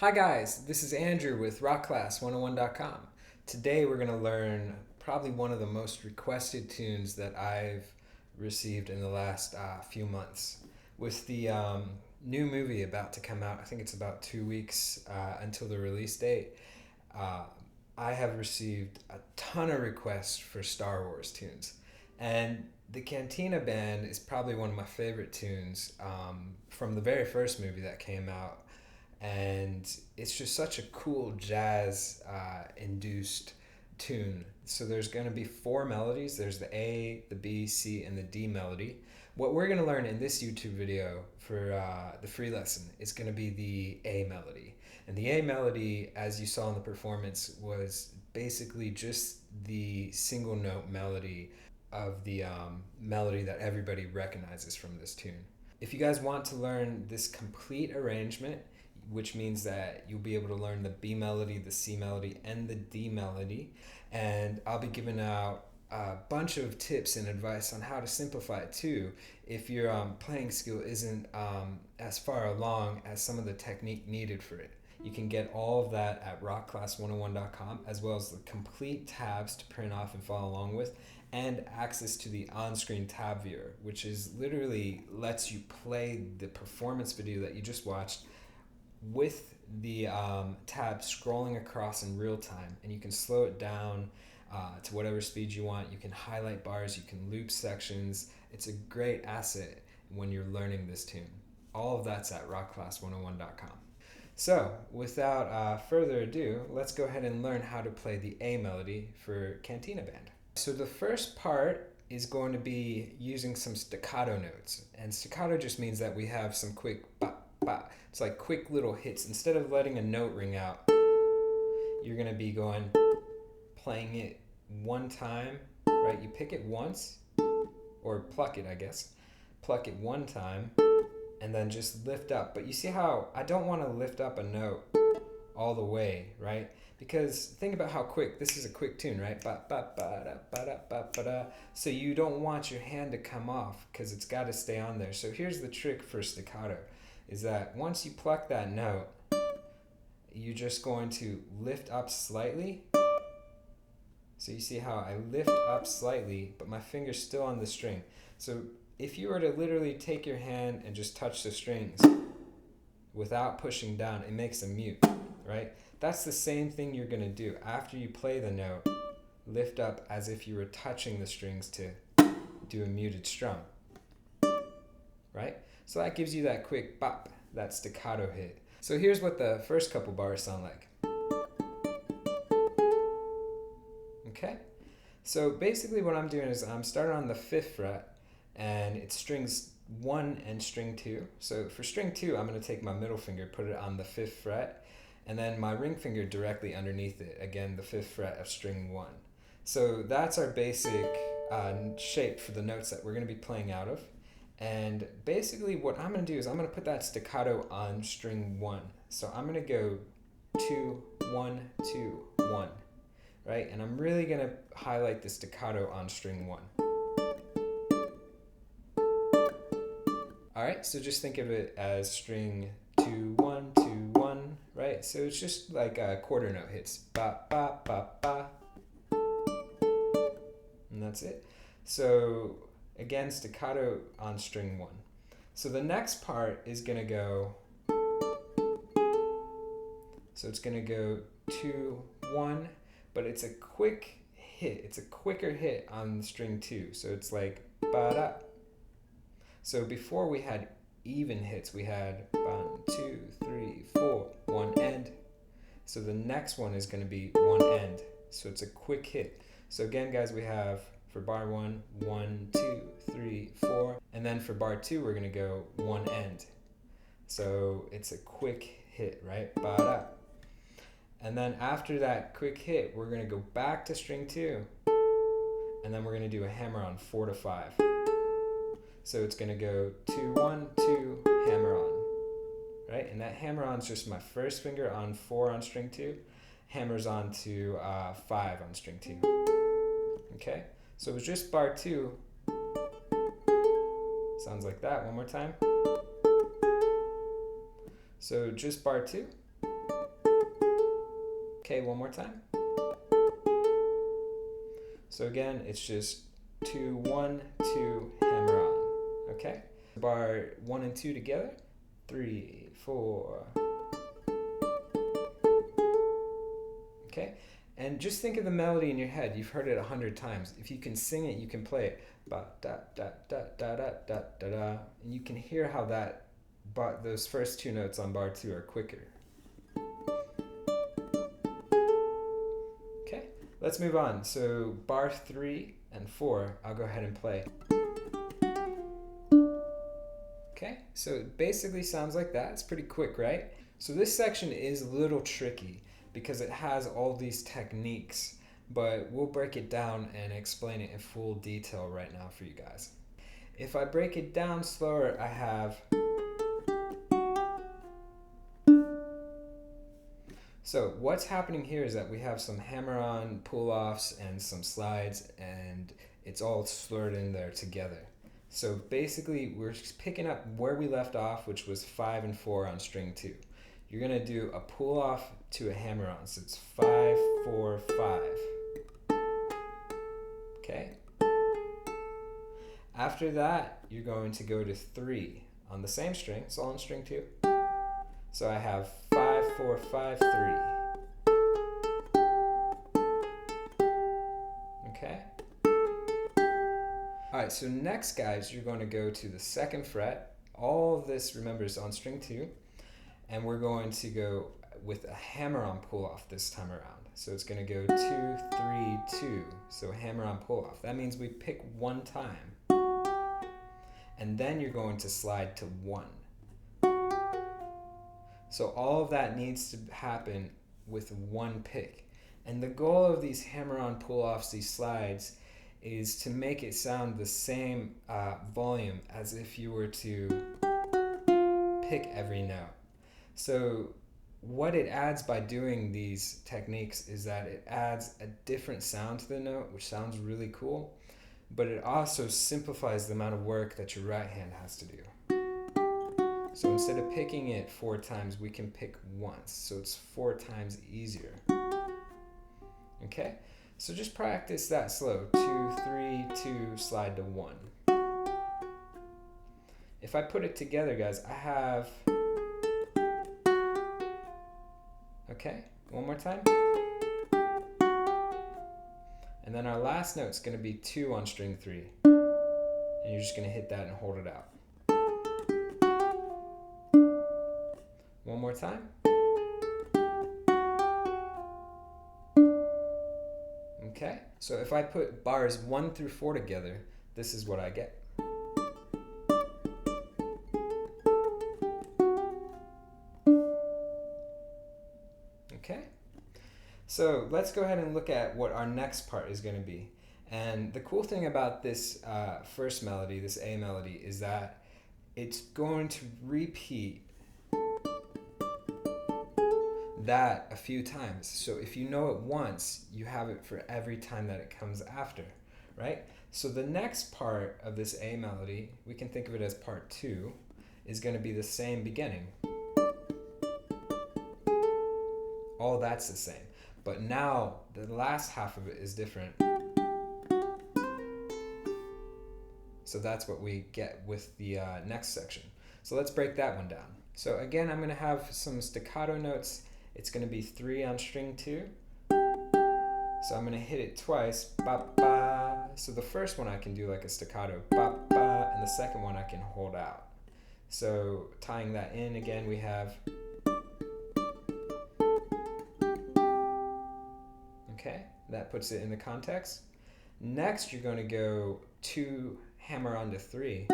Hi guys, this is Andrew with rockclass101.com. Today we're going to learn probably one of the most requested tunes that I've received in the last few months. With the new movie about to come out, I think it's about 2 weeks until the release date, uh, I have received a ton of requests for Star Wars tunes. And the Cantina Band is probably one of my favorite tunes from the very first movie that came out, and it's just such a cool jazz induced tune. So there's going to be four melodies. There's the A, the B, C, and the D melody. What we're going to learn in this YouTube video for the free lesson is going to be the A melody. And the A melody, as you saw in the performance, was basically just the single note melody of the melody that everybody recognizes from this tune. If you guys want to learn this complete arrangement, which means that you'll be able to learn the B melody, the C melody, and the D melody. And I'll be giving out a bunch of tips and advice on how to simplify it too if your playing skill isn't as far along as some of the technique needed for it. You can get all of that at rockclass101.com, as well as the complete tabs to print off and follow along with, and access to the on-screen tab viewer, which is literally lets you play the performance video that you just watched with the tab scrolling across in real time, and you can slow it down to whatever speed you want. You can highlight bars, you can loop sections. It's a great asset when you're learning this tune. All of that's at rockclass101.com. So without further ado, let's go ahead and learn how to play the A melody for Cantina Band. So the first part is going to be using some staccato notes, and staccato just means that we have some quick ba, ba. It's like quick little hits. Instead of letting a note ring out, you're going to be playing it one time, right? You pick it once, or pluck it, I guess. Pluck it one time, and then just lift up. But you see how I don't want to lift up a note all the way, right? Because think about how quick, this is a quick tune, right? Ba, ba, ba, da, ba, da, ba, ba, da. So you don't want your hand to come off because it's got to stay on there. So here's the trick for staccato, is that once you pluck that note, you're just going to lift up slightly. So you see how I lift up slightly, but my finger's still on the string. So if you were to literally take your hand and just touch the strings without pushing down, it makes a mute, right? That's the same thing you're going to do. After you play the note, lift up as if you were touching the strings to do a muted strum, right? So that gives you that quick bop, that staccato hit. So here's what the first couple bars sound like. Okay? So basically what I'm doing is I'm starting on the 5th fret, and it's strings 1 and string 2. So for string 2, I'm going to take my middle finger, put it on the 5th fret, and then my ring finger directly underneath it, again the 5th fret of string 1. So that's our basic shape for the notes that we're going to be playing out of. And basically what I'm going to do is I'm going to put that staccato on string 1. So I'm going to go 2, 1, 2, 1, right? And I'm really going to highlight the staccato on string 1. All right, so just think of it as string 2, 1, 2, 1, right? So it's just like quarter note hits, ba, ba, ba, ba, and that's it. So again, staccato on string 1. So the next part is going to go, so it's going to go 2, 1, but it's a quick hit. It's a quicker hit on string 2. So it's like ba-da. So before we had even hits, we had 1, 2, 3, 4, 1 end. So the next one is going to be 1 end. So it's a quick hit. So again, guys, we have for bar 1, 1, 2, 3, 4. And then for bar 2, we're going to go 1 end. So it's a quick hit, right? Ba-da. And then after that quick hit, we're going to go back to string 2. And then we're going to do a hammer on 4 to 5. So it's going to go 2, 1, 2, hammer on, right? And that hammer on is just my first finger on 4 on string 2, hammers on to 5 on string 2. Okay? So it was just bar 2. Sounds like that. One more time. So just bar 2. Okay, one more time. So again, it's just 2, 1, 2, hammer on. Okay? Bar 1 and 2 together. 3, 4. Okay? And just think of the melody in your head. You've heard it 100 times. If you can sing it, you can play it. Ba da da da da da da da da. And you can hear how that those first 2 notes on bar 2 are quicker. Okay, let's move on. So bar 3 and 4, I'll go ahead and play. Okay, so it basically sounds like that. It's pretty quick, right? So this section is a little tricky because it has all these techniques, but we'll break it down and explain it in full detail right now for you guys. If I break it down slower, I have... So what's happening here is that we have some hammer-on pull-offs and some slides, and it's all slurred in there together. So basically, we're just picking up where we left off, which was 5 and 4 on string 2. You're going to do a pull-off to a hammer-on, so it's 5, 4, 5. Okay? After that, you're going to go to 3 on the same string. It's all on string 2. So I have 5, 4, 5, 3. Okay? Alright, so next, guys, you're going to go to the 2nd fret. All of this, remember, is on string 2. And we're going to go with a hammer-on pull-off this time around. So it's going to go 2, 3, 2. So hammer-on pull-off. That means we pick 1 time. And then you're going to slide to 1. So all of that needs to happen with 1 pick. And the goal of these hammer-on pull-offs, these slides, is to make it sound the same volume as if you were to pick every note. So what it adds by doing these techniques is that it adds a different sound to the note, which sounds really cool, but it also simplifies the amount of work that your right hand has to do. So instead of picking it 4 times, we can pick once, so it's 4 times easier. Okay? So just practice that slow. 2, 3, 2, slide to 1. If I put it together, guys, I have... Okay, one more time. And then our last note is going to be 2 on string 3. And you're just going to hit that and hold it out. One more time. Okay, so if I put bars 1 through 4 together, this is what I get. Okay, so let's go ahead and look at what our next part is going to be. And the cool thing about this first melody, this A melody, is that it's going to repeat that a few times. So if you know it once, you have it for every time that it comes after, right? So the next part of this A melody, we can think of it as part 2, is going to be the same beginning. All that's the same. But now the last half of it is different. So that's what we get with the next section. So let's break that one down. So again, I'm going to have some staccato notes. It's going to be 3 on string 2. So I'm going to hit it twice. Ba, ba. So the first one I can do like a staccato. Ba, ba. And the second one I can hold out. So tying that in again, we have... Okay, that puts it in the context. Next, you're going to go 2 hammer on to 3.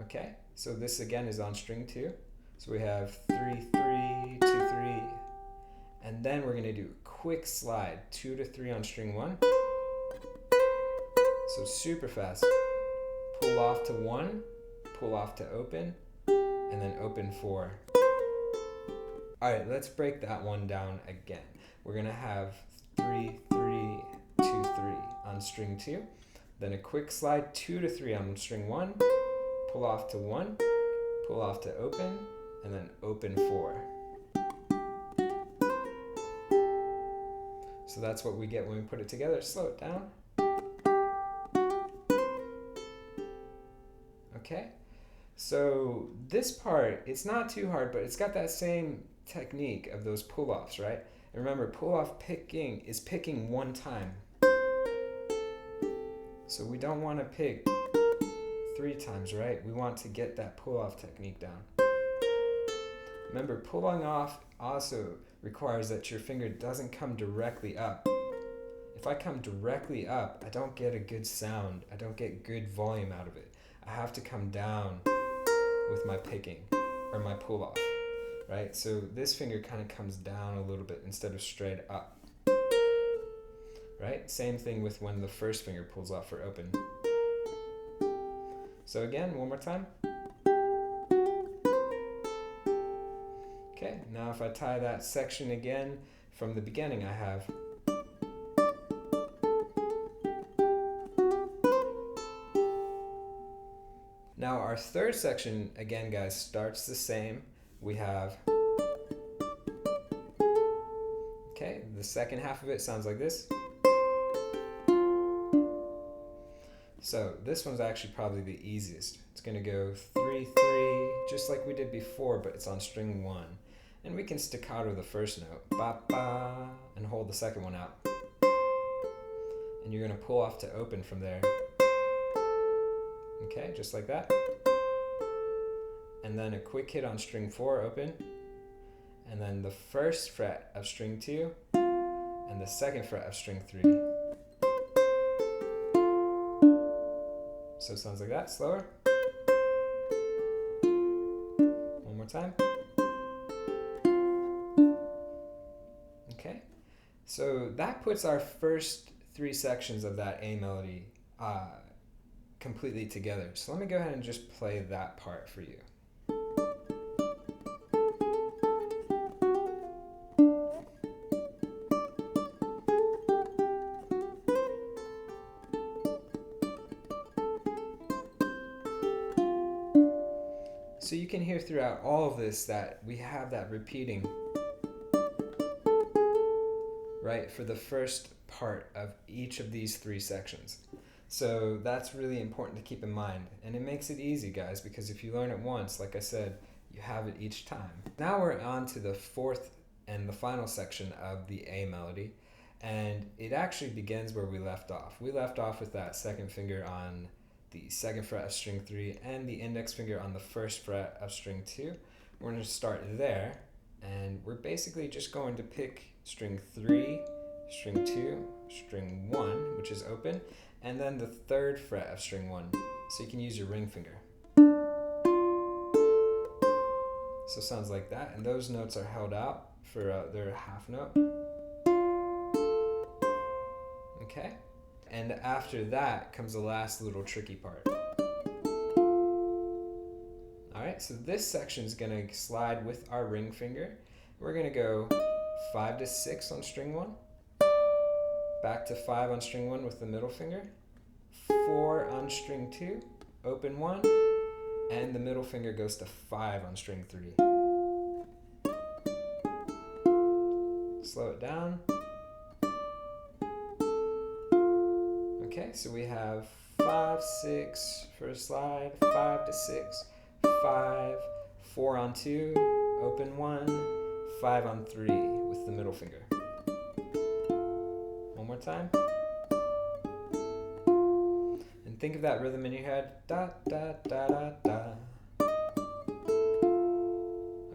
Okay, so this again is on string 2. So we have 3, 3, 2, 3. And then we're going to do a quick slide, 2 to 3 on string 1. So super fast. Pull off to 1, pull off to open, and then open 4. Alright, let's break that one down again. We're going to have 3, 3, 2, 3 on string 2. Then a quick slide, 2 to 3 on string 1. Pull off to 1, pull off to open, and then open 4. So that's what we get when we put it together. Slow it down. Okay. So this part, it's not too hard, but it's got that same technique of those pull-offs, right? And remember, pull-off picking is picking one time. So we don't want to pick 3 times, right? We want to get that pull-off technique down. Remember, pulling off also requires that your finger doesn't come directly up. If I come directly up, I don't get a good sound. I don't get good volume out of it. I have to come down with my picking or my pull-off, right? So this finger kind of comes down a little bit instead of straight up, right? Same thing with when the first finger pulls off for open. So again, one more time. Okay, now if I tie that section again from the beginning, I have now our third section, again guys, starts the same. We have, okay, the second half of it sounds like this. So this one's actually probably the easiest. It's gonna go 3, 3, just like we did before, but it's on string 1. And we can staccato the first note, ba ba, and hold the second one out. And you're gonna pull off to open from there. Okay, just like that. And then a quick hit on string 4, open. And then the first fret of string 2, and the second fret of string 3. So it sounds like that, slower. One more time. Okay, so that puts our first 3 sections of that A melody completely together. So let me go ahead and just play that part for you. So you can hear throughout all of this that we have that repeating, right, for the first part of each of these 3 sections. So that's really important to keep in mind. And it makes it easy, guys, because if you learn it once, like I said, you have it each time. Now we're on to the 4th and the final section of the A melody. And it actually begins where we left off. We left off with that second finger on the 2nd fret of string 3 and the index finger on the 1st fret of string 2. We're going to start there, and we're basically just going to pick string 3, string 2, string 1, which is open, and then the 3rd fret of string 1. So you can use your ring finger. So it sounds like that, and those notes are held out for their half note. Okay? And after that comes the last little tricky part. Alright, so this section is going to slide with our ring finger. We're going to go 5 to 6 on string 1, back to 5 on string 1 with the middle finger, 4 on string 2, open 1, and the middle finger goes to 5 on string 3. Slow it down. Okay, so we have 5, 6 for a slide, 5 to 6, 5, 4 on 2, open 1, 5 on 3 with the middle finger. One more time. And think of that rhythm in your head. Da, da, da, da, da.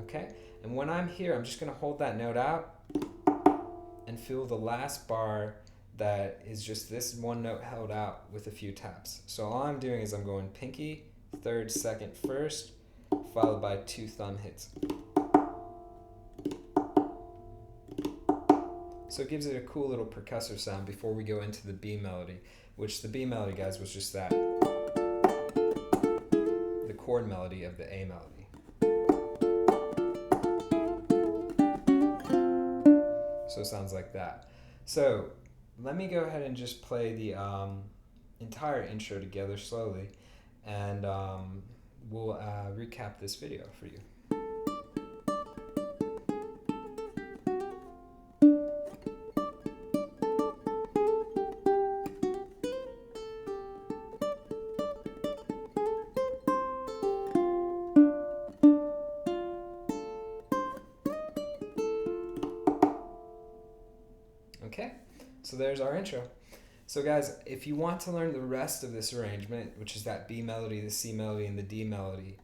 Okay, and when I'm here, I'm just going to hold that note out and feel the last bar that is just this one note held out with a few taps. So all I'm doing is I'm going pinky, 3rd, 2nd, 1st, followed by 2 thumb hits. So it gives it a cool little percussive sound before we go into the B melody, which the B melody, guys, was just that, the chord melody of the A melody. So it sounds like that. So let me go ahead and just play the entire intro together slowly, and we'll recap this video for you. So there's our intro. So guys, if you want to learn the rest of this arrangement, which is that B melody, the C melody, and the D melody,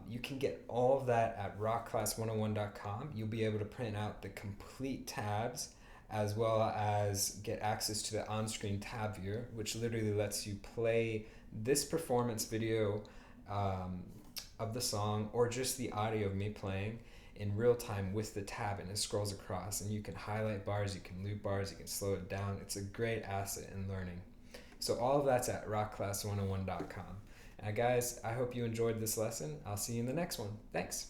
you can get all of that at rockclass101.com. You'll be able to print out the complete tabs as well as get access to the on-screen tab viewer, which literally lets you play this performance video of the song or just the audio of me playing in real time with the tab, and it scrolls across, and you can highlight bars, you can loop bars, you can slow it down. It's a great asset in learning. So all of that's at rockclass101.com. Guys, I hope you enjoyed this lesson. I'll see you in the next one. Thanks.